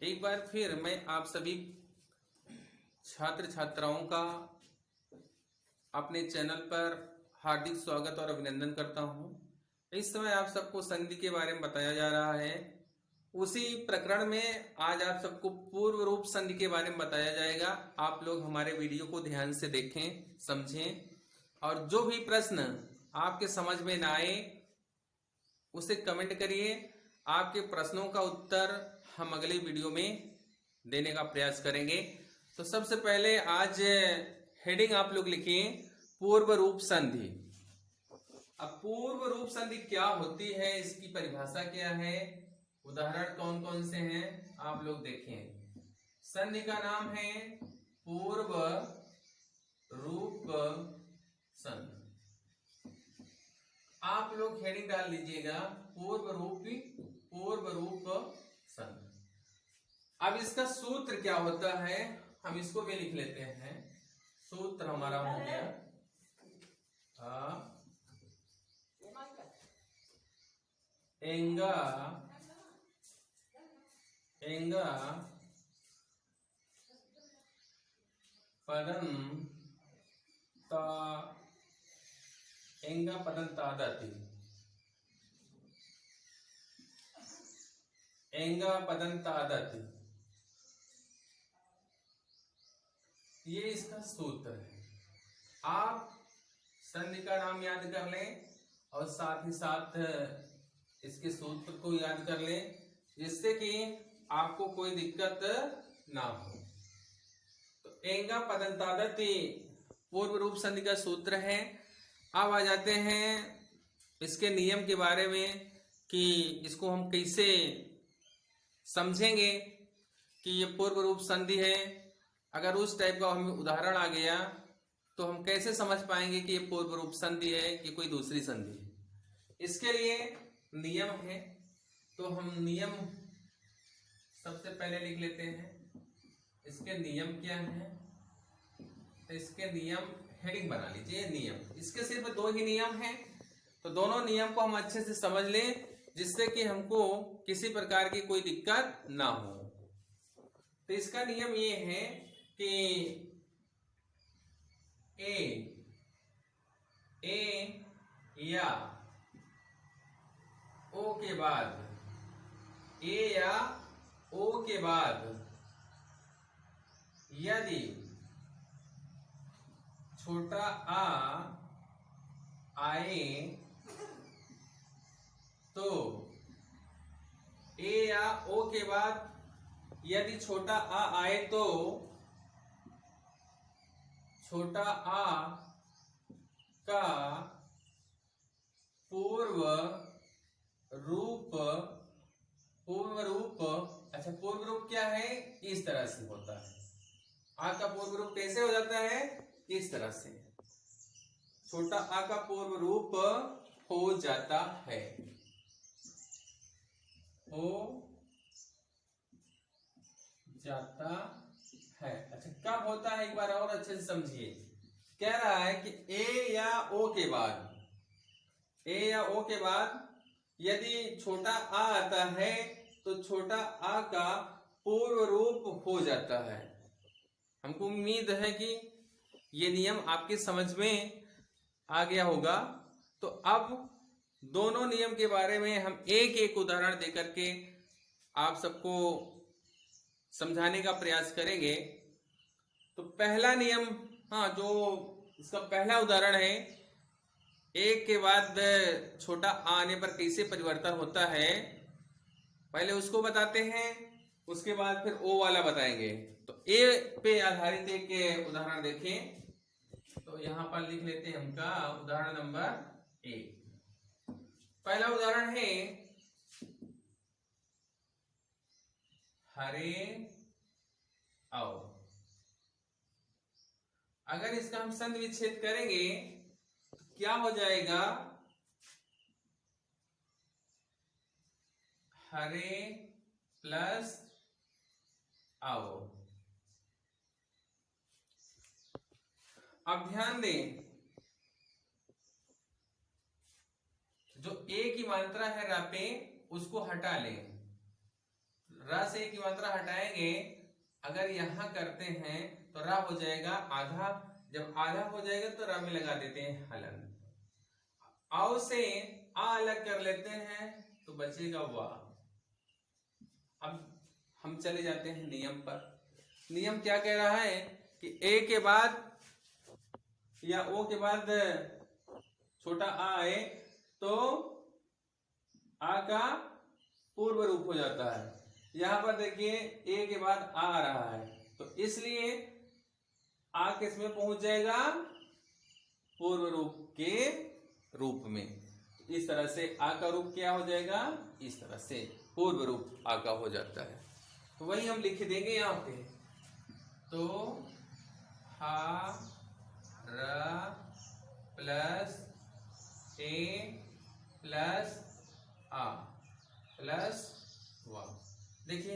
एक बार फिर मैं आप सभी छात्र छात्राओं का अपने चैनल पर हार्दिक स्वागत और अभिनंदन करता हूं। इस समय आप सबको संधि के बारे में बताया जा रहा है। उसी प्रकरण में आज आप सबको पूर्व रूप संधि के बारे में बताया जाएगा। आप लोग हमारे वीडियो को ध्यान से देखें, समझें और जो भी प्रश्न आपके समझ में ना आए उसे कमेंट करिए। आपके प्रश्नों का उत्तर हम अगले वीडियो में देने का प्रयास करेंगे। तो सबसे पहले आज हेडिंग आप लोग लिखिए पूर्व रूप संधि। अब पूर्व रूप संधि क्या होती है, इसकी परिभाषा क्या है, उदाहरण कौन कौन से हैं आप लोग देखें। संधि का नाम है पूर्व रूप संधि। आप लोग हेडिंग डाल लीजिएगा पूर्व रूप संधि। अब इसका सूत्र क्या होता है, हम इसको भी लिख लेते हैं। सूत्र हमारा हो गया एंगा पदंतादति। ये इसका सूत्र है। आप संधि का नाम याद कर लें और साथ ही साथ इसके सूत्र को याद कर लें, जिससे कि आपको कोई दिक्कत ना हो। तो एंगा पदंतादति पूर्व रूप संधि का सूत्र है। अब आ जाते हैं इसके नियम के बारे में कि इसको हम कैसे समझेंगे कि ये पूर्व रूप संधि है। अगर उस टाइप का हमें उदाहरण आ गया तो हम कैसे समझ पाएंगे कि ये पूर्व रूप संधि है कि कोई दूसरी संधि है। इसके लिए नियम है, तो हम नियम सबसे पहले लिख लेते हैं। इसके नियम क्या है, तो इसके नियम हेडिंग बना लीजिए नियम। इसके सिर्फ दो ही नियम हैं, तो दोनों नियम को हम अच्छे से समझ लें, जिससे कि हमको किसी प्रकार की कोई दिक्कत ना हो। तो इसका नियम ये है कि ए या ओ के बाद, ए या ओ के बाद यदि छोटा आ आए तो ए या ओ के बाद यदि छोटा आ आए तो छोटा आ का पूर्व रूप अच्छा पूर्व रूप क्या है, इस तरह से होता है। आ का पूर्व रूप कैसे हो जाता है, इस तरह से छोटा आ का पूर्व रूप हो जाता है, अच्छा कब होता है, एक बार और अच्छे से समझिए। कह रहा है कि ए या ओ के बाद यदि छोटा आ आता है तो छोटा आ का पूर्व रूप हो जाता है। हमको उम्मीद है कि ये नियम आपकी समझ में आ गया होगा। तो अब दोनों नियम के बारे में हम एक एक उदाहरण देकर के आप सबको समझाने का प्रयास करेंगे। तो पहला नियम, जो इसका पहला उदाहरण है, एक के बाद छोटा आ आने पर कैसे परिवर्तन होता है, पहले उसको बताते हैं, उसके बाद फिर ओ वाला बताएंगे। तो ए पे आधारित एक उदाहरण देखें। तो यहां पर लिख लेते हैं हमका उदाहरण नंबर 1। पहला उदाहरण है हरे आओ। अगर इसका हम संधि विच्छेद करेंगे तो क्या हो जाएगा, हरे प्लस आओ। अब ध्यान दें, जो ए की मात्रा है रा पे, उसको हटा लें। र से की मात्रा हटाएंगे, अगर यहां करते हैं तो र हो जाएगा आधा, जब आधा हो जाएगा तो र में लगा देते हैं हलन। आओ से आ अलग कर लेते हैं तो बचेगा वाह। अब हम चले जाते हैं नियम पर। नियम क्या कह रहा है कि ए के बाद या ओ के बाद छोटा आ आए तो आ का पूर्व रूप हो जाता है। यहां पर देखिए ए के बाद आ रहा है तो इसलिए आ किस में पहुंच जाएगा, पूर्व रूप के रूप में। इस तरह से आ का रूप क्या हो जाएगा, इस तरह से पूर्व रूप आ का हो जाता है। तो वही हम लिख देंगे यहां पे, तो हा र प्लस ए प्लस आ प्लस वा। देखिए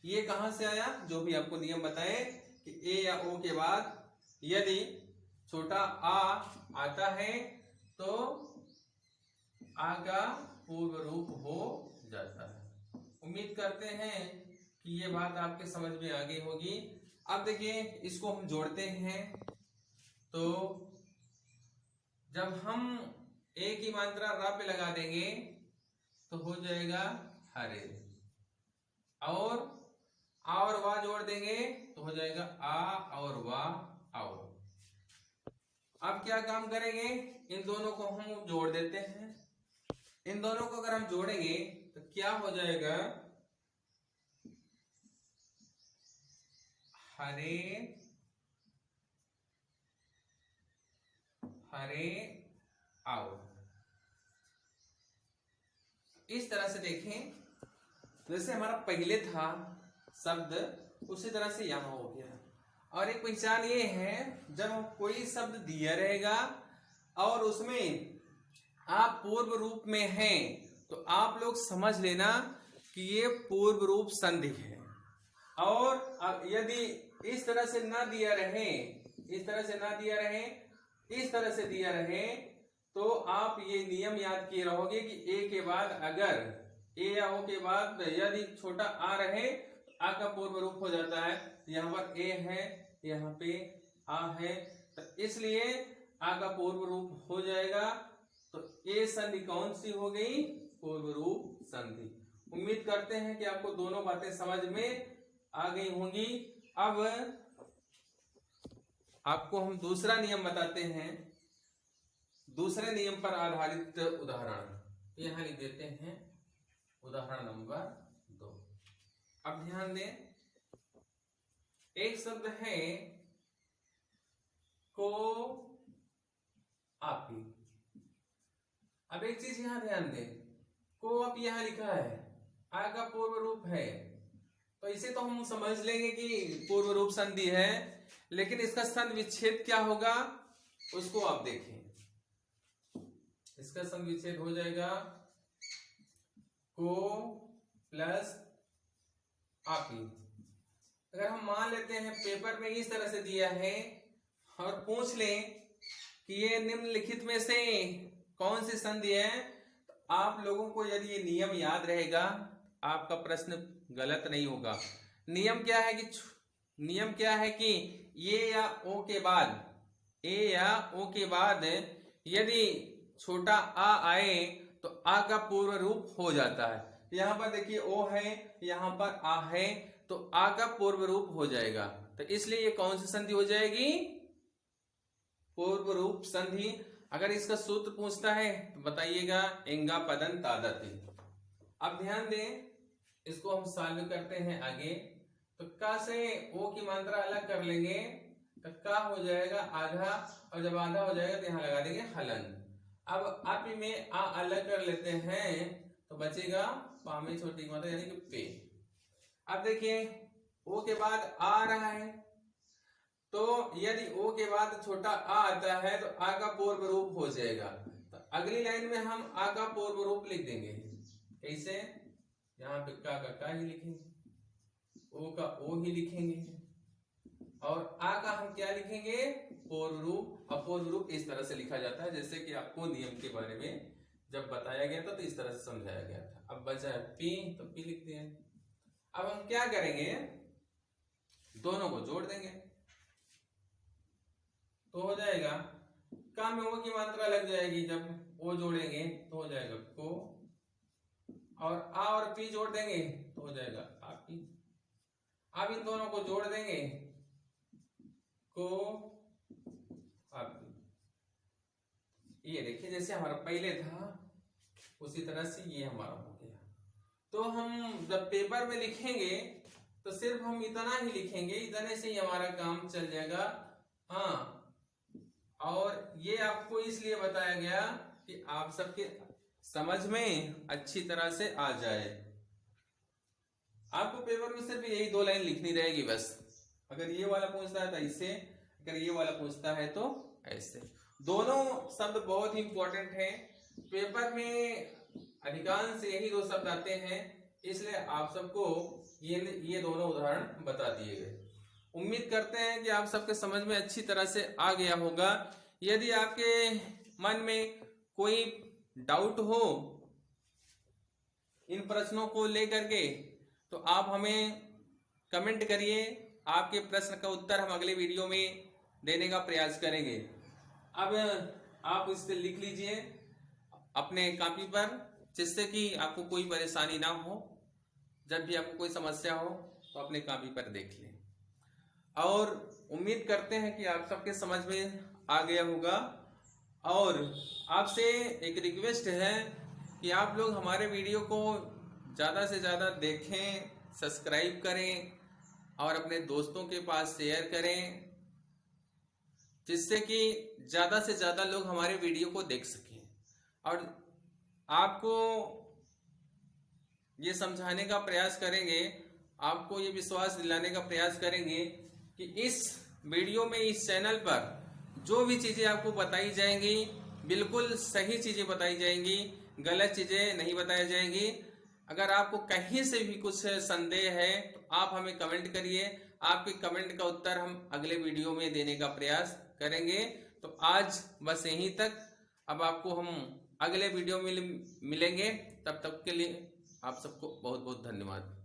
ये कहां से आया, जो भी आपको नियम बताए कि ए या ओ के बाद यदि छोटा आ आता है तो आ का पूर्व रूप हो जाता है। उम्मीद करते हैं कि ये बात आपके समझ में आ गई होगी। अब देखिए इसको हम जोड़ते हैं, तो जब हम ए की मात्रा रा पे लगा देंगे तो हो जाएगा हरे, और वाह जोड़ देंगे तो हो जाएगा आ और वाह आओ। अब क्या काम करेंगे, इन दोनों को हम जोड़ देते हैं। इन दोनों को अगर हम जोड़ेंगे तो क्या हो जाएगा, हरे हरे आओ। इस तरह से देखें, जैसे हमारा पहले था शब्द उसी तरह से यहां हो गया। और एक पहचान ये है, जब कोई शब्द दिया रहेगा और उसमें आप पूर्व रूप में हैं तो आप लोग समझ लेना कि ये पूर्व रूप संधि है। और यदि इस तरह से ना दिया रहे, इस तरह से ना दिया रहे, इस तरह से दिया रहे, तो आप ये नियम याद किए रहोगे कि ए के बाद अगर ए या ओ के बाद यदि छोटा आ रहे तो आ का पूर्व रूप हो जाता है। यहाँ पर ए है, यहाँ पे आ है, तो इसलिए आ का पूर्व रूप हो जाएगा। तो ए संधि कौन सी हो गई, पूर्व रूप संधि। उम्मीद करते हैं कि आपको दोनों बातें समझ में आ गई होंगी। अब आपको हम दूसरा नियम बताते हैं, दूसरे नियम पर आधारित उदाहरण यहां लिख देते हैं, उदाहरण नंबर 2। अब ध्यान दें, एक शब्द है को आपी। अब एक चीज यहां ध्यान दें, को आप यहां लिखा है, आ का पूर्व रूप है, तो इसे तो हम समझ लेंगे कि पूर्व रूप संधि है, लेकिन इसका संधि विच्छेद क्या होगा उसको आप देखें। इसका संधि विच्छेद हो जाएगा को प्लस आपी। अगर हम मान लेते हैं पेपर में इस तरह से दिया है और पूछ लें कि ये निम्नलिखित में से कौन सी संधि है, तो आप लोगों को यदि ये नियम याद रहेगा आपका प्रश्न गलत नहीं होगा। नियम क्या है कि ये या ओ के बाद, ए या ओ के बाद यदि छोटा आ आए तो आ का पूर्व रूप हो जाता है। यहां पर देखिए ओ है, यहां पर आ है, तो आ का पूर्व रूप हो जाएगा। तो इसलिए ये कौन सी संधि हो जाएगी, पूर्व रूप संधि। अगर इसका सूत्र पूछता है तो बताइएगा एंगा पदन तादति। अब ध्यान दें, इसको हम सॉल्व करते हैं आगे। तो का से ओ की मात्रा अलग कर लेंगे तो का हो जाएगा आधा, और जब आधा हो जाएगा तो यहां लगा देंगे हलन। अब आप में आ अलग कर लेते हैं तो बचेगा पा में छोटी की मात्रा यानी कि पे। अब देखिए ओ के बाद आ रहा है, तो यदि ओ के बाद छोटा आ आता है तो आ का पूर्व रूप हो जाएगा। तो अगली लाइन में हम आ का पूर्व रूप लिख देंगे। कैसे, यहाँ पे का ही लिखेंगे, ओ का ओ ही लिखेंगे, और आ का हम क्या लिखेंगे, पूर्व रूप। अपूर्व रूप इस तरह से लिखा जाता है जैसे कि आपको नियम के बारे में जब बताया गया था तो इस तरह से समझाया गया था। अब बचा है पी, तो पी लिखते हैं। अब हम क्या करेंगे, दोनों को जोड़ देंगे तो हो जाएगा, काम में ओ की मात्रा लग जाएगी, जब ओ जोड़ेंगे तो हो जाएगा को, और आ और पी जोड़ देंगे तो हो जाएगा आपी। अब इन दोनों को जोड़ देंगे को आपी। ये देखिए जैसे हमारा पहले था उसी तरह से ये हमारा हो गया। तो हम जब पेपर में लिखेंगे तो सिर्फ हम इतना ही लिखेंगे, इतने से ही हमारा काम चल जाएगा। हाँ, और ये आपको इसलिए बताया गया कि आप सबके समझ में अच्छी तरह से आ जाए। आपको पेपर में सिर्फ यही 2 लाइन लिखनी रहेगी बस। अगर ये वाला पूछता है तो ऐसे, अगर ये वाला पूछता है तो ऐसे। दोनों शब्द बहुत ही इंपॉर्टेंट हैं, पेपर में अधिकांश यही 2 शब्द आते हैं, इसलिए आप सबको ये दोनों उदाहरण बता दिए गए। उम्मीद करते हैं कि आप सबके समझ में अच्छी तरह से आ गया होगा। यदि आपके मन में कोई डाउट हो इन प्रश्नों को लेकर के तो आप हमें कमेंट करिए, आपके प्रश्न का उत्तर हम अगले वीडियो में देने का प्रयास करेंगे। अब आप इसे लिख लीजिए अपने कॉपी पर, जिससे कि आपको कोई परेशानी ना हो। जब भी आपको कोई समस्या हो तो अपने कॉपी पर देख लें। और उम्मीद करते हैं कि आप सबके समझ में आ गया होगा। और आपसे एक रिक्वेस्ट है कि आप लोग हमारे वीडियो को ज़्यादा से ज़्यादा देखें, सब्सक्राइब करें और अपने दोस्तों के पास शेयर करें, जिससे कि ज़्यादा से ज़्यादा लोग हमारे वीडियो को देख सकें। और आपको ये समझाने का प्रयास करेंगे, आपको ये विश्वास दिलाने का प्रयास करेंगे कि इस वीडियो में, इस चैनल पर जो भी चीज़ें आपको बताई जाएंगी बिल्कुल सही चीज़ें बताई जाएंगी, गलत चीज़ें नहीं बताई जाएंगी। अगर आपको कहीं से भी कुछ संदेह है तो आप हमें कमेंट करिए, आपके कमेंट का उत्तर हम अगले वीडियो में देने का प्रयास करेंगे। तो आज बस यहीं तक। अब आपको हम अगले वीडियो में मिलेंगे, तब तक के लिए आप सबको बहुत बहुत धन्यवाद।